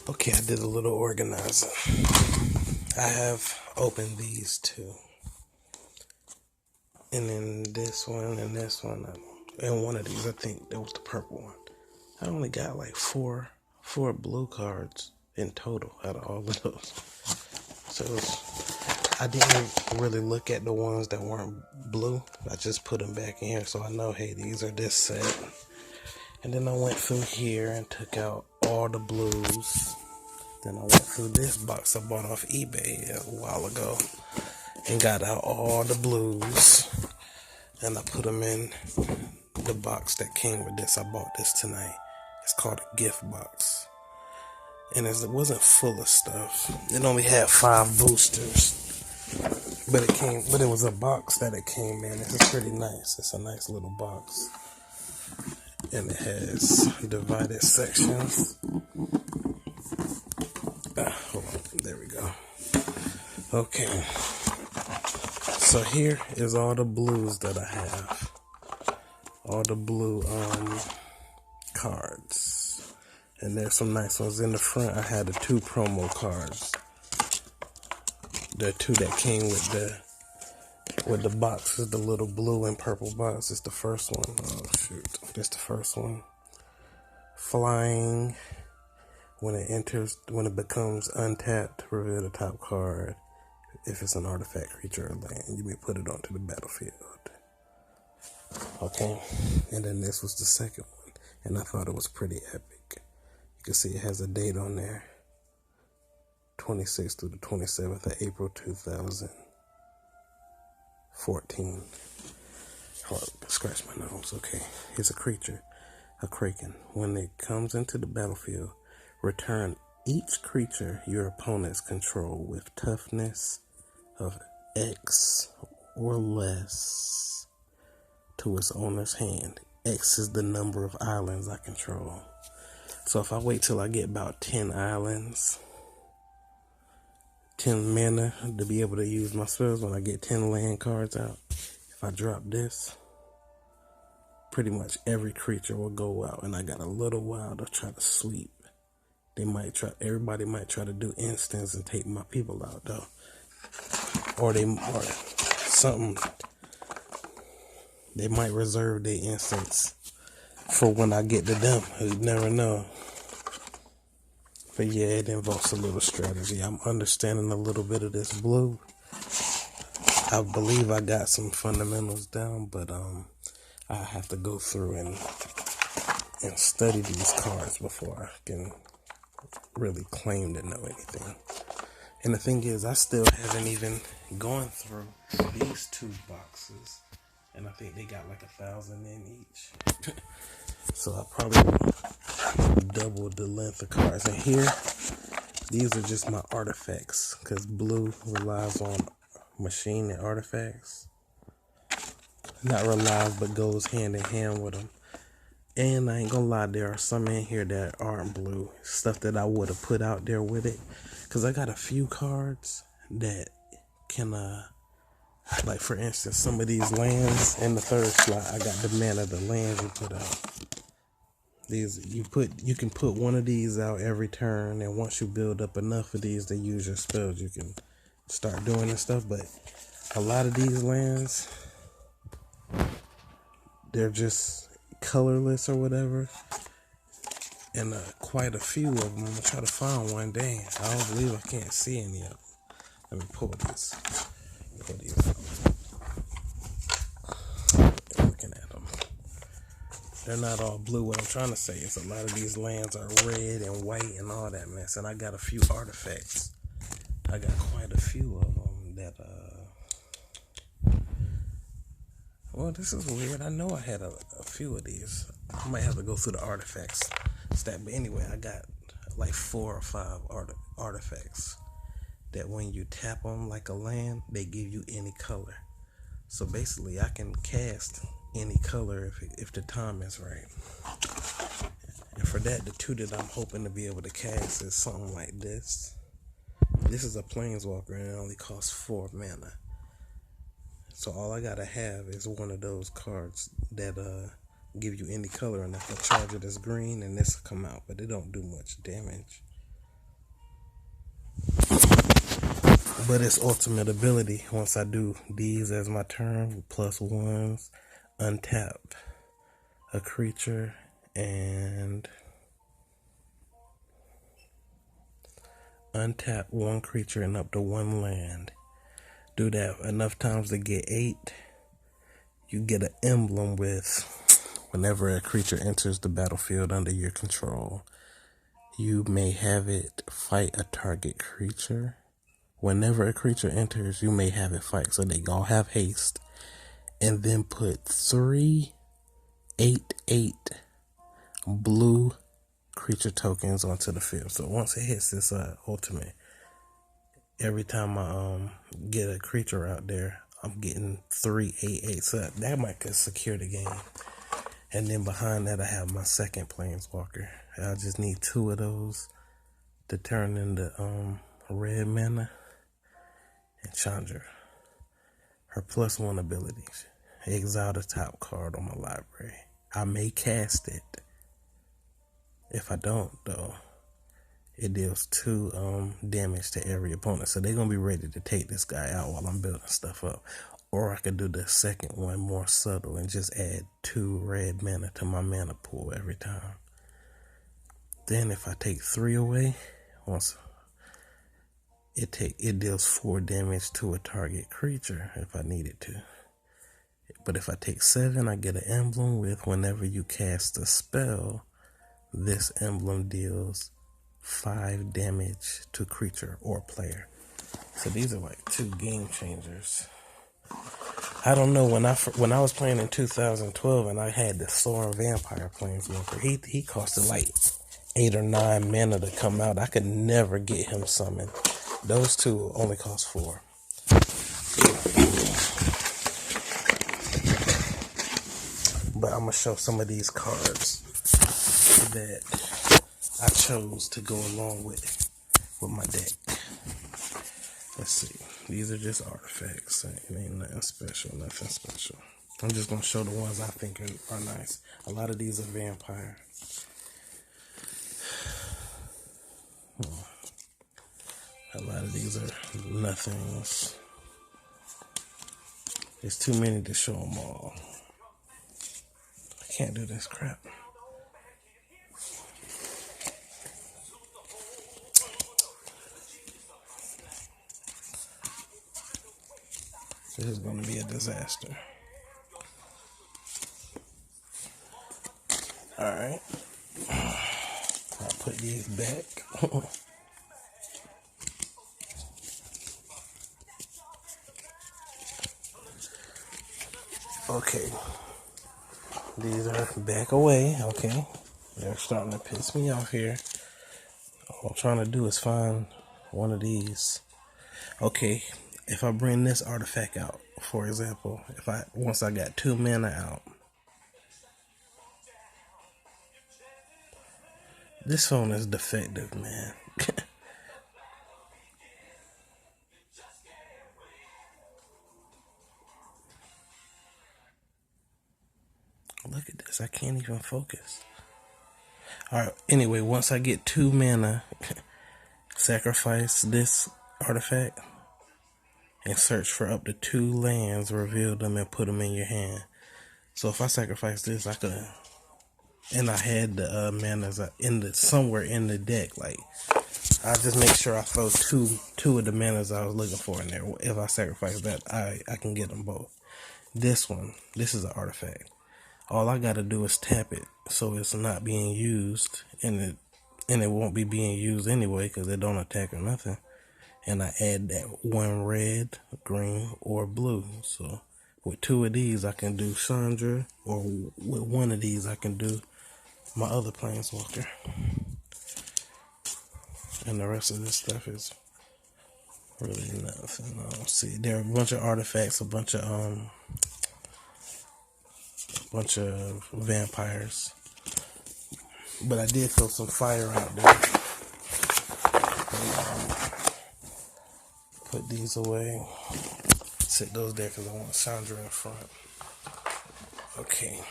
Okay, I did a little organizing. I have opened these two. And then this one and this one. And one of these, I think that was the purple one. I only got like four blue cards in total out of all of those. So I didn't really look at the ones that weren't blue. I just put them back in here so I know, hey, these are this set. And then I went through here and took out all the blues. Then I went through this box I bought off eBay a while ago and got out all the blues. And I put them in the box that came with this. I bought this tonight. It's called a gift box. And it wasn't full of stuff. It only had 5 boosters. But it was a box that it came in. It's pretty nice. It's a nice little box. And it has divided sections. Hold on. There we go. Okay. So here is all the blues that I have. All the blue cards. And there's some nice ones. In the front, I had the 2 promo cards. The 2 that came with the boxes, the little blue and purple box. It's the first one. Oh, shoot. That's the first one. Flying. When it becomes untapped, reveal the top card. If it's an artifact, creature, or land, you may put it onto the battlefield. Okay. And then this was the second one. And I thought it was pretty epic. You can see it has a date on there. 26th through the 27th of April 2014. Hold on, scratch my nose. Okay. Here's a creature. A kraken. When it comes into the battlefield, return each creature your opponents control with toughness of X or less to its owner's hand. X is the number of islands I control. So if I wait till I get about 10 islands, 10 mana to be able to use my spells, when I get 10 land cards out, if I drop this, pretty much every creature will go out, and I got a little while to try to sweep. Everybody might try to do instants and take my people out though. Or something. They might reserve their instants for when I get to them. You never know. But yeah, it involves a little strategy. I'm understanding a little bit of this blue. I believe I got some fundamentals down, but I have to go through and study these cards before I can really claim to know anything. And the thing is, I still haven't even gone through these 2 boxes, and I think they got like 1,000 in each. So I probably double the length of cards. And here, these are just my artifacts, because blue relies on machine and artifacts. Not relies, but goes hand in hand with them. And I ain't gonna lie, there are some in here that aren't blue. Stuff that I would have put out there with it. Because I got a few cards that can, like for instance, some of these lands in the 3rd slot, I got the mana of the lands you put out. You can put one of these out every turn, and once you build up enough of these to use your spells, you can start doing this stuff. But a lot of these lands, they're just colorless or whatever, and quite a few of them. I'm gonna try to find one. Dang, I don't believe I can't see any of them. Let me pull these out. Looking at them, they're not all blue. What I'm trying to say is a lot of these lands are red and white and all that mess, and I got a few artifacts. I got quite a few of them that well, this is weird. I know I had a few of these. I might have to go through the artifacts stat. But anyway, I got like 4 or 5 artifacts that when you tap them like a land, they give you any color. So basically, I can cast any color if the time is right. And for that, the 2 that I'm hoping to be able to cast is something like this. This is a planeswalker, and it only costs 4 mana. So all I gotta have is one of those cards that give you any color, and if I charge it as green, and this will come out, but it don't do much damage. But its ultimate ability, once I do these as my turn, +1s, untap a creature and untap one creature and up to one land. Do that enough times to get 8. You get an emblem with whenever a creature enters the battlefield under your control, you may have it fight a target creature. Whenever a creature enters, you may have it fight. So they all have haste. And then put 3 8/8 blue creature tokens onto the field. So once it hits this ultimate, every time I get a creature out there, I'm getting 3 8/8. So that might could secure the game. And then behind that, I have my second planeswalker. I just need 2 of those to turn into red mana. And Chandra, her +1 abilities, exile the top card on my library. I may cast it. If I don't, though, it deals 2 damage to every opponent. So they're going to be ready to take this guy out while I'm building stuff up. Or I could do the second one more subtle and just add 2 red mana to my mana pool every time. Then if I take 3 away, once it deals 4 damage to a target creature if I need it to. But if I take 7, I get an emblem with whenever you cast a spell, this emblem deals 5 damage to creature or player. So these are like 2 game changers. I don't know, when I was playing in 2012 and I had the Soaring Vampire Planeswalker, he costed like 8 or 9 mana to come out. I could never get him summoned. Those 2 only cost 4. But I'm going to show some of these cards that I chose to go along with my deck. Let's see. These are just artifacts. It ain't nothing special, I'm just going to show the ones I think are nice. A lot of these are vampire. A lot of these are nothings. There's too many to show them all. I can't do this crap. This is going to be a disaster. Alright. I'll put these back. Okay. These are back away. Okay. They're starting to piss me off here. All I'm trying to do is find one of these. Okay. If I bring this artifact out, for example, once I got 2 mana out, this phone is defective, man. Look at this. I can't even focus. Alright, anyway, once I get 2 mana, sacrifice this artifact and search for up to 2 lands, reveal them and put them in your hand. So if I sacrifice this, I could, and I had the manas somewhere in the deck, like, I just make sure I throw two of the manas I was looking for in there. If I sacrifice that, I can get them both. This is an artifact. All I gotta do is tap it so it's not being used, and it won't be being used anyway because it don't attack or nothing. And I add that 1 red, green, or blue. So with 2 of these I can do Chandra, or with 1 of these I can do my other planeswalker. And the rest of this stuff is really nothing. I don't see. There are a bunch of artifacts, a bunch of vampires. But I did throw some fire out there. Put these away. Sit those there because I want Chandra in front. Okay.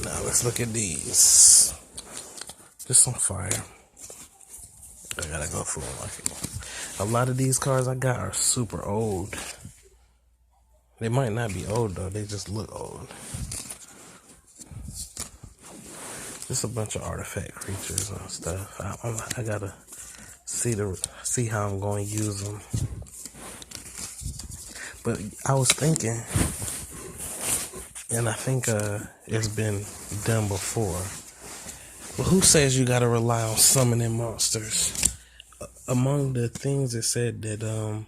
Now let's look at these. Just some fire. I gotta go full market. A lot of these cards I got are super old. They might not be old though, they just look old. Just a bunch of artifact creatures and stuff. I gotta see how I'm going to use them. But I was thinking, and I think it's been done before. Well, who says you gotta rely on summoning monsters? Among the things it said that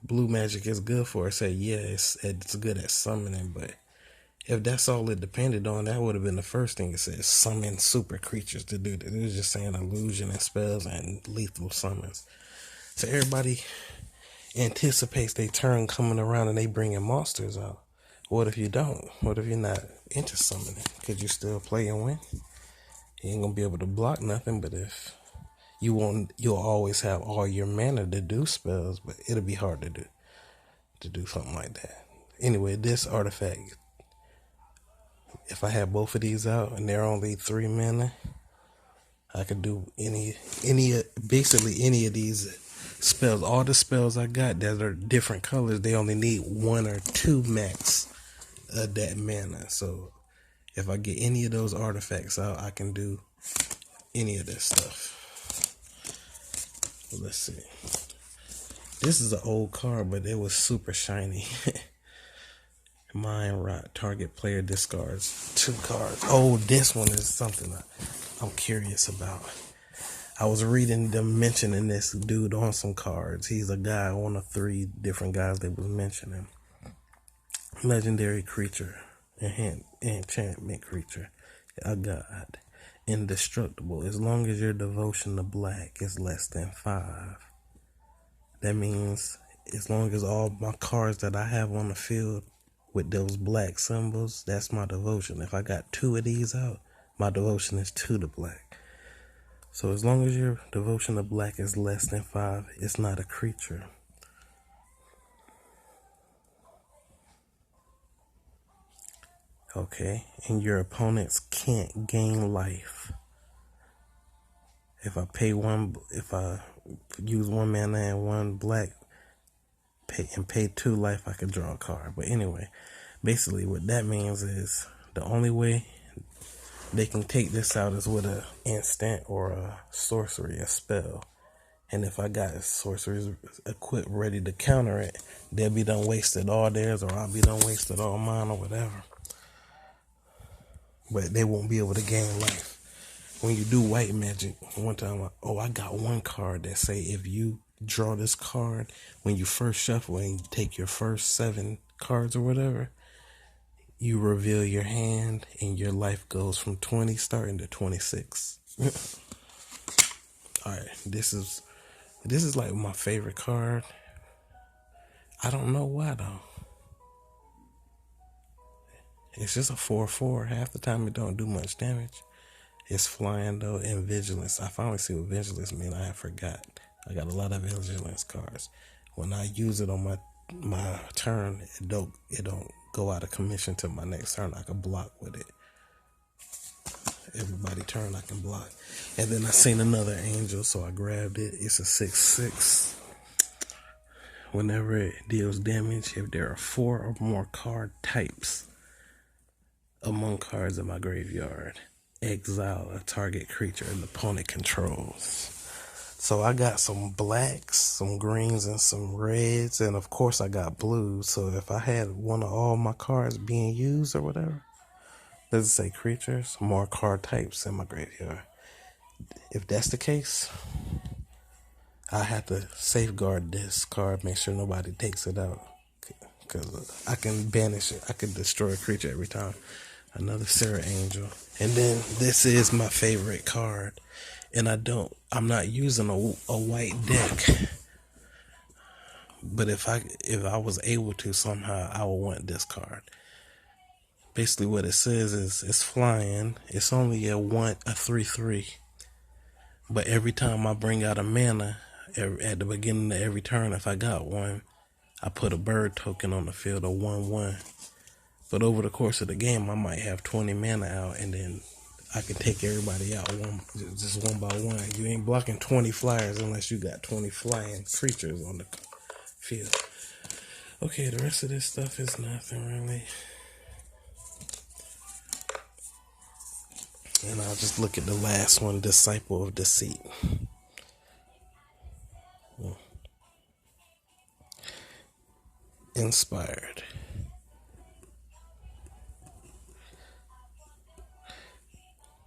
blue magic is good for, it said it's good at summoning, but if that's all it depended on, that would have been the first thing it said: summon super creatures to do that. It was just saying illusion and spells and lethal summons. So everybody anticipates their turn coming around and they bringing monsters out. What if you don't? What if you're not into summoning? Could you still play and win? You ain't gonna be able to block nothing, but if you won't, you'll always have all your mana to do spells, but it'll be hard to do something like that. Anyway, this artifact, if I have both of these out and they're only 3 mana, I could do basically any of these spells. All the spells I got that are different colors, they only need 1 or 2 max of that mana. So if I get any of those artifacts out, I can do any of this stuff. Let's see. This is an old card, but it was super shiny. Mind Rot. Target player discards 2 cards. Oh, this one is something I'm curious about. I was reading them mentioning this dude on some cards. He's a guy, one of 3 different guys they was mentioning. Legendary creature. Enchantment creature. A god. Indestructible. As long as your devotion to black is less than 5. That means as long as all my cards that I have on the field with those black symbols, that's my devotion. If I got 2 of these out, my devotion is 2 to black. So as long as your devotion to black is less than 5, it's not a creature. Okay, and your opponents can't gain life. If I use 1 mana and 1 black, pay 2 life, I can draw a card. But anyway, basically what that means is the only way they can take this out is with an instant or a sorcery, a spell. And if I got sorceries equipped ready to counter it, they'll be done wasted all theirs, or I'll be done wasted all mine, or whatever. But they won't be able to gain life. When you do white magic, one time, I got 1 card that say if you draw this card when you first shuffle and you take your first 7 cards or whatever, you reveal your hand and your life goes from 20 starting to 26. Alright, this is like my favorite card. I don't know why though. It's just a 4/4. Half the time it don't do much damage. It's flying though, and vigilance. I finally see what vigilance means. I forgot. I got a lot of vigilance cards. When I use it on my turn, it don't go out of commission till my next turn. I can block with it. Everybody turn I can block. And then I seen another angel, so I grabbed it. It's a 6/6. Whenever it deals damage, if there are 4 or more card types among cards in my graveyard, exile a target creature an opponent controls. So I got some blacks, some greens, and some reds, and of course I got blues. So if I had one of all my cards being used or whatever, let's say creatures, more card types in my graveyard. If that's the case, I have to safeguard this card, make sure nobody takes it out, because I can banish it. I can destroy a creature every time. Another Sarah Angel. And then this is my favorite card. And I'm not using a white deck. But if I was able to somehow, I would want this card. Basically what it says is it's flying. It's only a 3/3. But every time I bring out a mana, at the beginning of every turn, if I got one, I put a bird token on the field, a 1/1. But over the course of the game, I might have 20 mana out, and then I can take everybody out just one by one. You ain't blocking 20 flyers unless you got 20 flying creatures on the field. Okay, the rest of this stuff is nothing really. And I'll just look at the last one, Disciple of Deceit. Inspired.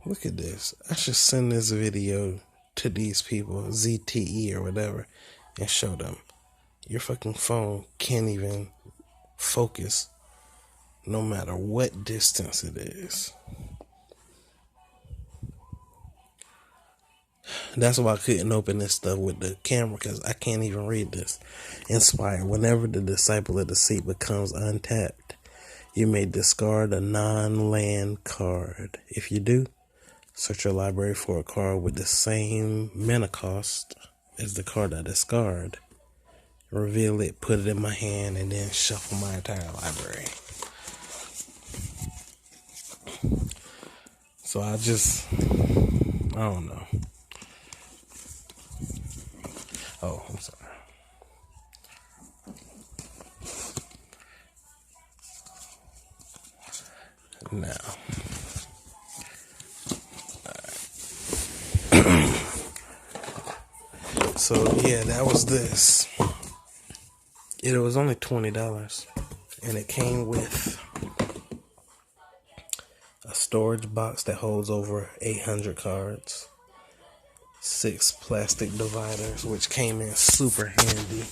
Look at this. I should send this video to these people, ZTE or whatever, and show them. Your fucking phone can't even focus no matter what distance it is. That's why I couldn't open this stuff with the camera, because I can't even read this. Inspired. Whenever the Disciple of Deceit becomes untapped, you may discard a non-land card. If you do, search your library for a card with the same mana cost as the card I discard. Reveal it, put it in my hand, and then shuffle my entire library. So I don't know. Oh, I'm sorry. Now, so yeah, that was this. It was only $20, and it came with a storage box that holds over 800 cards, 6 plastic dividers, which came in super handy.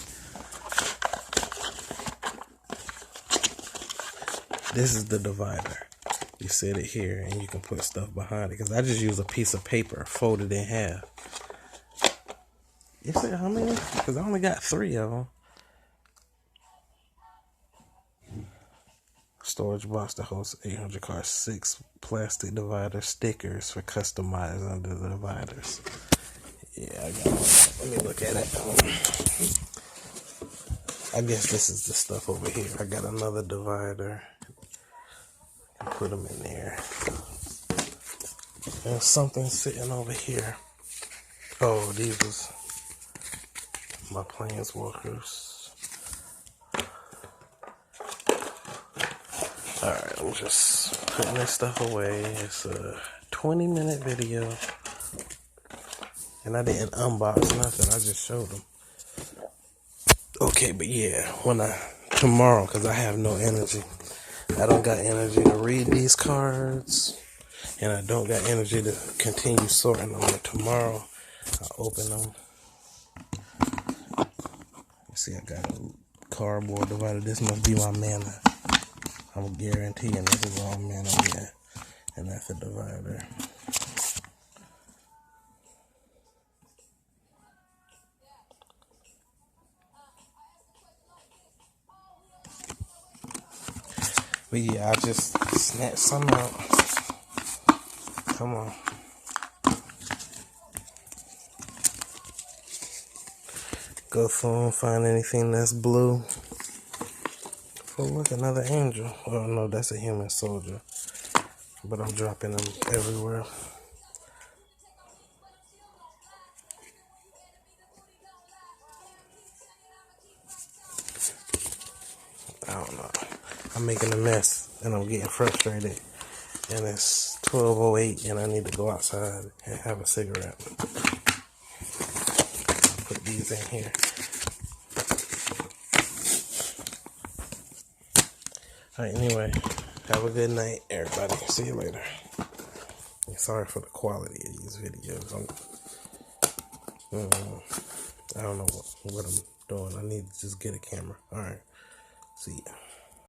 This is the divider. You set it here and you can put stuff behind it, because I just use a piece of paper folded in half. You see how many? Because I only got 3 of them. Storage box that holds 800 cards, 6 plastic divider stickers for customizing under the dividers. Yeah, I got one. Let me look at it. I guess this is the stuff over here. I got another divider. Put them in there. There's something sitting over here. Oh, these was my planeswalkers. Alright, I'm just putting this stuff away. It's a 20-minute video. And I didn't unbox nothing. I just showed them. Okay, but yeah, tomorrow, because I have no energy. I don't got energy to read these cards. And I don't got energy to continue sorting them. But tomorrow, I'll open them. See, I got a cardboard divider. This must be my mana. I'm guaranteeing this is all mana, yeah. And that's a divider. But yeah, I just snatched some out. Come on. Go phone, find anything that's blue. Oh, look, another angel. Oh, no, that's a human soldier. But I'm dropping them everywhere. I don't know. I'm making a mess, and I'm getting frustrated. And it's 12:08, and I need to go outside and have a cigarette. I'll put these in here. Alright, anyway, have a good night, everybody. See you later. Sorry for the quality of these videos. I don't know what I'm doing. I need to just get a camera. Alright, see ya.